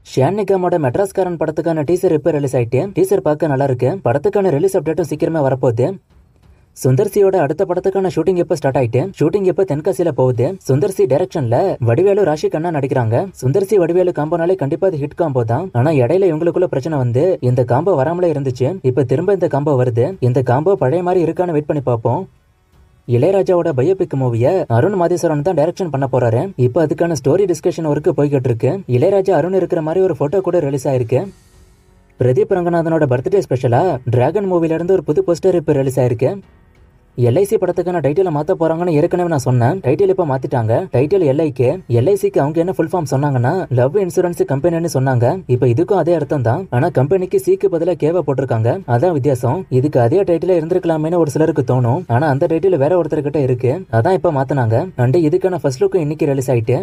ஷியான் நிகாமோட மெட்ராஸ்காரன் படத்துக்கான டீசர் இப்ப ரிலீஸ் ஆயிட்டு. டீசர் பார்க்க நல்லா இருக்கு. படத்துக்கான ரிலீஸ் அப்டேட்டும் சீக்கிரமே வரப்போகுது. சுந்தர்சியோட அடுத்த படத்துக்கான ஷூட்டிங் எப்ப ஸ்டார்ட் ஆயிட்டு. ஷூட்டிங் எப்ப தென்காசியில போகுது. சுந்தர்சி டைரக்ஷன்ல வடிவேலு ராஷி கண்ணா நடிக்கிறாங்க. சுந்தர்சி வடிவேலு காம்போனாலே கண்டிப்பா அது ஹிட் காம்போ தான். ஆனா இடையில இவங்களுக்குள்ள பிரச்சனை வந்து இந்த காம்போ வராமலே இருந்துச்சு. இப்ப திரும்ப இந்த காம்போ வருது. இந்த காம்போ பழைய மாதிரி இருக்கான்னு வெயிட் பண்ணி பார்ப்போம். இளையராஜாவோட பயோபிக் மூவிய அருண் மாதேஸ்வரன் தான் டைரக்ஷன் பண்ண போறாரு. இப்ப அதுக்கான ஸ்டோரி டிஸ்கஷன் ஒர்க் போய்கிட்டு இருக்கு. இளையராஜா அருண் இருக்கிற மாதிரி ஒரு போட்டோ கூட ரிலீஸ் ஆயிருக்கு. பிரதீப் ரங்கநாதனோட பர்த்டே ஸ்பெஷலா டிராகன் மூவில இருந்து ஒரு புது போஸ்டர் இப்ப ரிலீஸ் ஆயிருக்கு. எல்ஐசி படத்துக்கான டைட்டில மாத்த போறாங்கன்னு ஏற்கனவே நான் சொன்னேன். டைட்டில் இப்ப மாத்திட்டாங்க. டைட்டில் எல்ஐசிக்கு அவங்க என்ன ஃபுல் ஃபார்ம் சொன்னாங்கன்னா லவ் இன்சூரன்ஸ் கம்பெனின்னு சொன்னாங்க. இப்ப இதுக்கும் அதே அர்த்தம் தான். ஆனா கம்பெனிக்கு சீக்கு பதிலா கேவ போட்டிருக்காங்க. அதான் வித்தியாசம். இதுக்கு அதே டைட்டில இருந்திருக்கலாமேன்னு ஒரு சிலருக்கு தோணும். ஆனா அந்த டைட்டில் வேற ஒருத்தர்கிட்ட இருக்கு. அதான் இப்ப மாத்தினாங்க. அண்ட் இதுக்கான ஃபர்ஸ்ட் லுக்கும் இன்னைக்கு ரிலீஸ் ஆயிட்டு.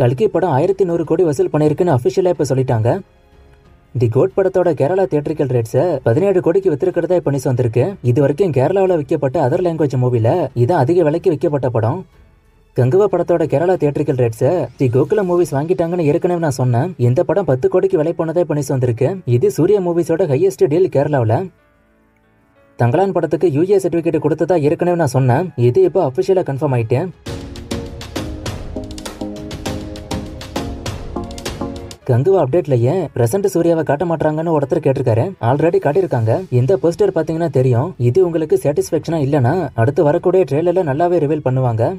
கல்கி படம் 1100 கோடி வசூல் பண்ணிருக்குன்னு அபிஷியலா இப்ப சொல்லிட்டாங்க. தி கோட் படத்தோட கேரளா தியேட்டரிக்கல் ரேட்ஸ் 17 கோடிக்கு வித்திருக்கிறதா இப்ப நியூஸ் வந்திருக்கு. இது வரைக்கும் கேரளாவில் விற்கப்பட்ட அதர் லாங்குவேஜ் மூவில இதான் அதிக விலைக்கு விற்கப்பட்ட படம். கங்குவா படத்தோட கேரளா தியேட்டரிக்கல் ரேட்ஸ் தி கோகுல மூவிஸ் வாங்கிட்டாங்கன்னு ஏற்கனவே நான் சொன்னேன். இந்த படம் 10 கோடிக்கு விலை போனதா இப்ப நியூஸ் வந்திருக்கு. இது சூர்யா மூவிஸோட ஹையஸ்ட் டீல் கேரளாவில். தங்கலான் படத்துக்கு யூஏ சர்டிபிகேட் கொடுத்ததா ஏற்கனவே நான் சொன்னேன். இது இப்போ அபிஷியலா கன்ஃபார்ம் ஆயிட்டு. கங்குவா அப்டேட்லயே பிரசன்ட் சூர்யாவை காட்ட மாட்டாங்கன்னு ஒருத்தர் கேட்டிருக்காரு. ஆல்ரெடி காட்டியிருக்காங்க. இந்த போஸ்டர் பாத்தீங்கன்னா தெரியும். இது உங்களுக்கு சாட்டிஸ்பேக்ஷனா இல்லனா அடுத்து வரக்கூடிய ட்ரெய்லர்ல நல்லாவே ரிவீல் பண்ணுவாங்க.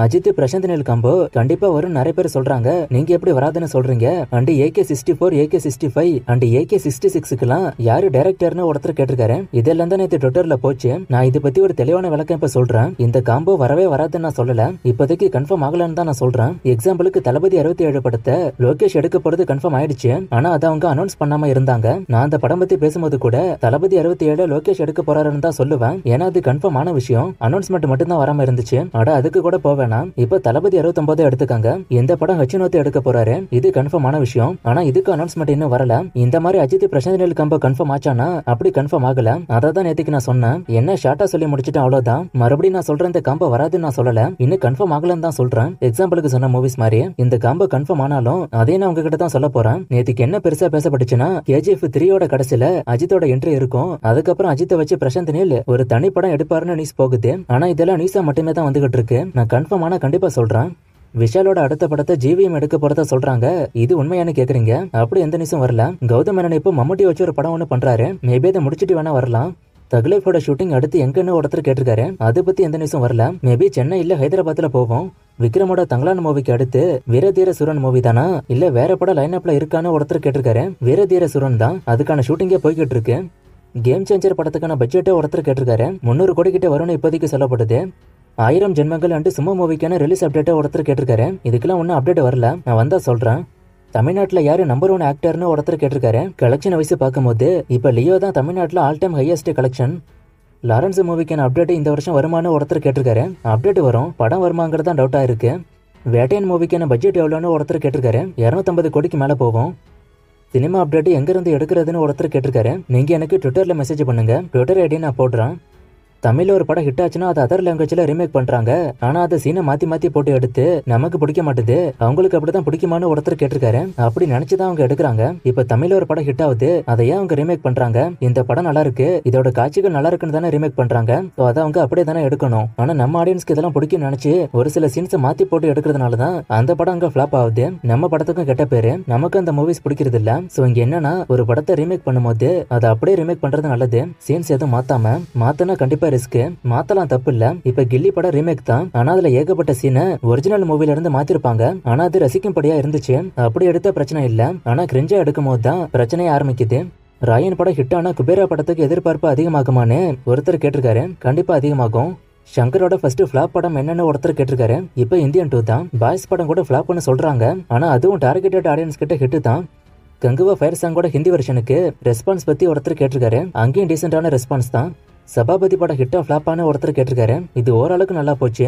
அஜித் பிரசாந்த் நீல் காம்போ கண்டிப்பா வரும் நிறைய பேர் சொல்றாங்க. நீங்க எப்படி வராதுன்னு சொல்றீங்க. அண்ட் AK64 AK65 அண்ட் AK66க்குலாம் யாரு டைரக்டர்னு ஒருத்தர் கேட்டிருக்காரு. இதெல்லாம் தான் நேற்று ட்விட்டர்ல போச்சு. நான் இதை பத்தி ஒரு தெளிவான விளக்கம் இப்ப சொல்றேன். இந்த காம்போ வரவே வராதுன்னு நான் சொல்லல. இப்போதைக்கு கன்ஃபார்ம் ஆகலன்னு தான் நான் சொல்றேன். எக்ஸாம்பிளுக்கு தளபதி 67 படத்தை லோகேஷ் எடுக்க போறது கன்ஃபார்ம் ஆயிடுச்சு. ஆனா அதை அவங்க அனௌன்ஸ் பண்ணாம இருந்தாங்க. நான் அந்த படம் பத்தி பேசும்போது கூட தளபதி 67 லோகேஷ் எடுக்க போறாருன்னு தான் சொல்லுவேன். ஏன்னா அது கன்ஃபார்ம் ஆன விஷயம். அனௌன்ஸ்மெண்ட் மட்டும் தான் வராம இருந்துச்சு. அதுக்கு கூட போவேன். இப்ப தளபதி 69 எடுத்துக்காங்க. இந்த படம் ஹச்சினோத்து எடுக்க போறாரு. இது கன்ஃபார்ம் ஆன விஷயம். ஆனா இதுக்கு அனௌன்ஸ்மெண்ட் இன்னும் வரல. இந்த மாதிரி அஜித் பிரசாந்த் நீல் காம்போ கன்ஃபார்ம் ஆச்சானா அப்படி கன்ஃபார்ம் ஆகல. அதான் நேத்துக்கு நான் சொன்னேன். என்ன ஷார்ட்டா சொல்லி முடிச்சிட்டேன் அவ்வளவுதான். மறுபடியும் நான் சொல்றேன் இந்த காம்போ வராதுன்னு நான் சொல்லல. இன்னும் கன்ஃபார்ம் ஆகலன்னு தான் சொல்றேன். எக்ஸாம்பிளுக்கு சொன்ன மூவிஸ் மாதிரி இந்த காம்போ கன்ஃபார்ம் ஆனாலும் அதே நான் உங்ககிட்ட தான் சொல்ல போறேன். நேத்துக்கு என்ன பெருசா பேசப்பட்டுச்சுன்னா KGF 3யோட கடைசியில அஜித்தோட என்ட்ரி இருக்கும். அதுக்கப்புறம் அஜித்தை வச்சு பிரசாந்த் நீல் ஒரு தனி படம் எடுப்பாருன்னு நியூஸ் போகுது. ஆனா இதெல்லாம் நியூஸா மட்டுமே தான் வந்துகிட்டு இருக்கு. நான் கன்ஃபார்ம் ஆனா கண்டிப்பா சொல்றேன். விஷாலோட அடுத்த படத்தை ஜிவிஎம் எடுக்க போறதா சொல்றாங்க. இது உண்மையானு கேக்குறீங்க. அப்படி எந்த நியூஸும் வரல. கௌதம் மேனன் இப்போ மம்முட்டி வச்சு ஒரு படம் ஒண்ணு பண்றாரு. மேபி அதை முடிச்சிட்டு வேணா வரலாம். தகுலைஃபோட ஷூட்டிங் அடுத்து எங்கன்னு ஒருத்தர் கேட்டிருக்காரு. அதை பத்தி எந்த நியூஸும் வரல. மேபி சென்னை இல்ல ஹைதராபாத்ல போவோம். விக்ரமோட தங்கலான் மூவிக்கு அடுத்து வீரதீர சுரன் மூவி தானா இல்ல வேற படம் லைன் அப்ல இருக்கான்னு ஒருத்தர் கேட்டிருக்காரு. வீரதீர சுரன் தான். அதுக்கான ஷூட்டிங்கே போய்கிட்டு இருக்கு. கேம் சேஞ்சர் படத்துக்கான பட்ஜெட்டை ஒருத்தர் கேட்டிருக்காரு. 300 கோடி கிட்ட வரும்னு இப்போதைக்கு சொல்லப்படுது. 1000 ஜென்மங்கள் அண்டு சும்மா மூவிக்கான ரிலீஸ் அப்டேட்டை ஒருத்தர் கேட்டிருக்காரு. இதுக்கெல்லாம் ஒன்னும் அப்டேட் வரல. நான் வந்தா சொல்றேன். தமிழ்நாட்டுல யாரு நம்பர் 1 ஆக்டர்னு ஒருத்தர் கேட்டிருக்காரு. கலெக்ஷன் வயசு பார்க்கும்போது இப்ப லியோ தான் தமிழ்நாட்டுல all time highest collection. Lawrence மூவிக்கான அப்டேட் இந்த வருஷம் வருமானு ஒருத்தர் கேட்டிருக்காரு. அப்டேட் வரும். படம் வருமாங்கிறது தான் டவுட்டா இருக்கு. வேட்டையன் மூவிக்கான பட்ஜெட் எவ்வளோன்னு ஒருத்தர் கேட்டிருக்காரு. 250 கோடிக்கு மேல போகும். சினிமா அப்டேட் எங்க இருந்து எடுக்கிறதுன்னு ஒருத்தர் கேட்டிருக்காரு. நீங்க எனக்கு ட்விட்டர்ல மெசேஜ் பண்ணுங்க. ட்விட்டர் ஐடி நான் போடுறேன். தமிழ்ல ஒரு படம் ஹிட் ஆச்சுன்னா அது அதர் லாங்குவேஜ்ல ரீமேக் பண்றாங்க. ஆனா அதை சீனை மாத்தி போட்டு எடுத்து நமக்கு பிடிக்க மாட்டுது. அவங்களுக்கு அப்படிதான் பிடிக்குமான்னு ஒருத்தர் கேட்டிருக்காரு. அப்படி நினைச்சுதான் அவங்க எடுக்கிறாங்க. இப்ப தமிழ்ல ஒரு படம் ஹிட் ஆகுது. அதை ஏன் அவங்க ரீமேக் பண்றாங்க? இந்த படம் நல்லா இருக்கு, இதோட காட்சிகள் நல்லா இருக்குன்னு தானே ரீமேக் பண்றாங்க. அதை அவங்க அப்படியே தானே எடுக்கணும். ஆனா நம்ம ஆடியன்ஸ்க்கு இதெல்லாம் பிடிக்கும் நினைச்சு ஒரு சில சீன்ஸை மாத்தி போட்டு எடுக்கிறதுனாலதான் அந்த படம் அங்க ஃபிளாப் ஆகுது. நம்ம படத்துக்கும் கெட்ட பேரு. நமக்கு அந்த மூவிஸ் பிடிக்கிறது இல்ல. சோ இங்க என்னன்னா ஒரு படத்தை ரீமேக் பண்ணும்போது அதை அப்படியே ரீமேக் பண்றது நல்லது. சீன்ஸ் எதுவும் மாத்தனா கண்டிப்பா ரிஸ்க். மாத்தலாம் தப்பு இல்ல. இப்ப கில்லி படம் ரீமேக் தான். ஆனா அதுல ஏகப்பட்ட சீனை ஒரிஜினல் மூவில இருந்து மாத்திருப்பாங்க. ஆனா அது ரசிக்கும்படியா இருந்துச்சு. அப்படி எடுத்த பிரச்சனை இல்ல. ஆனா கிரிஞ்சா எடுக்கும் போது தான் பிரச்சனையே ஆரம்பிக்குது. ராயன் படம் ஹிட் ஆனா குபேரா படத்துக்கு எதிர்பார்ப்பு அதிகமாகுமான்னு ஒருத்தர் கேட்டிருக்காரு. கண்டிப்பா அதிகமாகும். ஷங்கரோட ஃபர்ஸ்ட் ஃபிளாப் படம் என்னன்னு ஒருத்தர் கேட்டிருக்காரு. இப்ப இந்தியன் 2 தான். பாய்ஸ் படம் கூட ஃபிளாப்னு சொல்றாங்க. ஆனா அதுவும் டார்கெட்டட் ஆடியன்ஸ் கிட்ட ஹிட் தான். கங்குவா ஃபயர் சாங்கோட ஹிந்தி வெர்ஷனுக்கு ரெஸ்பான்ஸ் பத்தி ஒருத்தர் கேட்டிருக்காரு. அங்கேயும் டீசென்டான ரெஸ்பான்ஸ் தான். சபாபதி படம் ஹிட்டா ஃபிளாப்பான ஒருத்தர் கேட்டிருக்காரு. இது ஓரளவுக்கு நல்லா போச்சு.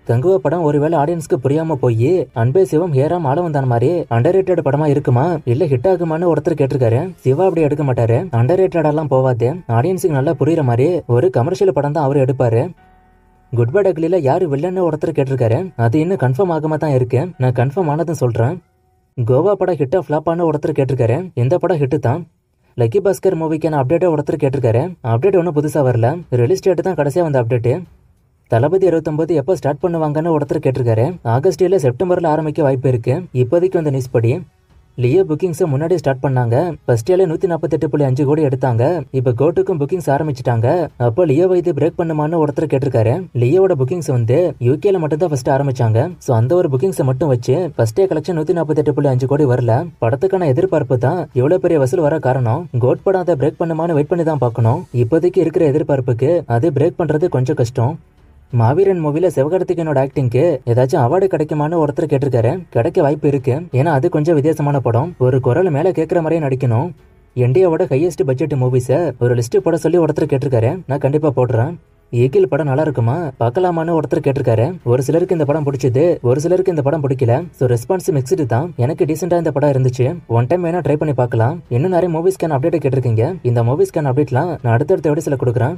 கங்குவா படம் ஒருவேளை ஆடியன்ஸ்க்கு புரியாம போய் அன்பே சிவம் ஹேராம் ஆளவந்தான் மாதிரி அண்டர்ரேட்டட் படமா இருக்குமா இல்ல ஹிட் ஆகுமான்னு ஒருத்தர் கேட்டிருக்காரு. சிவா அப்படி எடுக்க மாட்டாரு. அண்டர்ரேட்டட் எல்லாம் போவாது. ஆடியன்ஸுக்கு நல்லா புரியுற மாதிரி ஒரு கமர்ஷியல் படம் தான் அவரு எடுப்பாரு. குட் பேட் அக்லில யாரு வில்லன்னு ஒருத்தர் கேட்டிருக்காரு. அது இன்னும் கன்ஃபார்ம் ஆகாம தான் இருக்கு. நான் கன்ஃபார்ம் ஆனதும் சொல்றேன். கோவா படம் ஹிட்டா ஃபிளாப்பான ஒருத்தர் கேட்டிருக்காரு. இந்த படம் ஹிட்டு தான். லக்கி பாஸ்கர் மூவிக்கான அப்டேட்டை ஒருத்தர் கேட்டிருக்காரு. அப்டேட் ஒன்றும் புதுசாக வரல. ரிலீஸ் டேட் தான் கடைசியாக வந்த அப்டேட்டு. தளபதி 29 எப்போ ஸ்டார்ட் பண்ணுவாங்கன்னு ஒருத்தர் கேட்டிருக்காரு. ஆகஸ்ட் இல்ல செப்டம்பர்ல ஆரம்பிக்க வாய்ப்பு இருக்கு. இப்போதைக்கு வந்த நியூஸ் படி லியோ புக்கிங்ஸை முன்னாடி ஸ்டார்ட் பண்ணாங்க. ஃபர்ஸ்ட் ஏல 148.5 கோடி எடுத்தாங்க. இப்போ கோட்டுக்கும் புக்கிங்ஸ் ஆரம்பிச்சிட்டாங்க. அப்போ லியோவை இது பிரேக் பண்ணுமான்னு ஒருத்தர் கேட்டிருக்காரு. லியோவோட புக்கிங்ஸ் வந்து யூகேல மட்டும் தான் ஃபர்ஸ்ட் ஆரம்பிச்சாங்க. ஸோ அந்த ஒரு புக்கிங்ஸை மட்டும் வச்சு ஃபர்ஸ்ட் டே கலெக்ஷன் 148.5 கோடி வரல. படத்துக்கான எதிர்பார்ப்பு தான் இவ்வளவு பெரிய வசூல் வர காரணம். கோட் படம் அதை பிரேக் பண்ணுமான்னு வெயிட் பண்ணி தான் பார்க்கணும். இப்போதைக்கு இருக்கிற எதிர்பார்ப்புக்கு அது பிரேக் பண்றது கொஞ்சம் கஷ்டம். மாவீரன் மூவில சிவகார்த்திகேயனோட ஆக்டிங்க்கு ஏதாச்சும் அவார்டு கிடைக்குமான்னு ஒருத்தர் கேட்டிருக்காரு. கிடைக்க வாய்ப்பு இருக்கு. ஏன்னா அது கொஞ்சம் வித்தியாசமான படம். ஒரு குரல் மேல கேட்கற மாதிரியே நடிக்கணும். இந்தியாவோட ஹையஸ்ட் பட்ஜெட் மூவிஸை ஒரு லிஸ்ட் போட சொல்லி ஒருத்தர் கேட்டிருக்காரு. நான் கண்டிப்பா போடுறேன். ஈகிள் படம் நல்லா இருக்குமா பார்க்கலாமான்னு ஒருத்தர் கேட்டிருக்காரு. ஒரு சிலருக்கு இந்த படம் பிடிச்சது, ஒரு சிலருக்கு இந்த படம் பிடிக்கல. ஸோ ரெஸ்பான்ஸ் மிக்ஸ்டு தான். எனக்கு டீசெண்டா இந்த படம் இருந்துச்சு. ஒன் டைம் வேணா ட்ரை பண்ணி பார்க்கலாம். இன்னும் நிறைய மூவிஸ்க்கான அப்டேட் கேட்டிருக்கீங்க. இந்த மூவிஸ்க்கான அப்டேட்லாம் நான் அடுத்தடுத்த வீடியோஸ்ல கொடுக்குறேன்.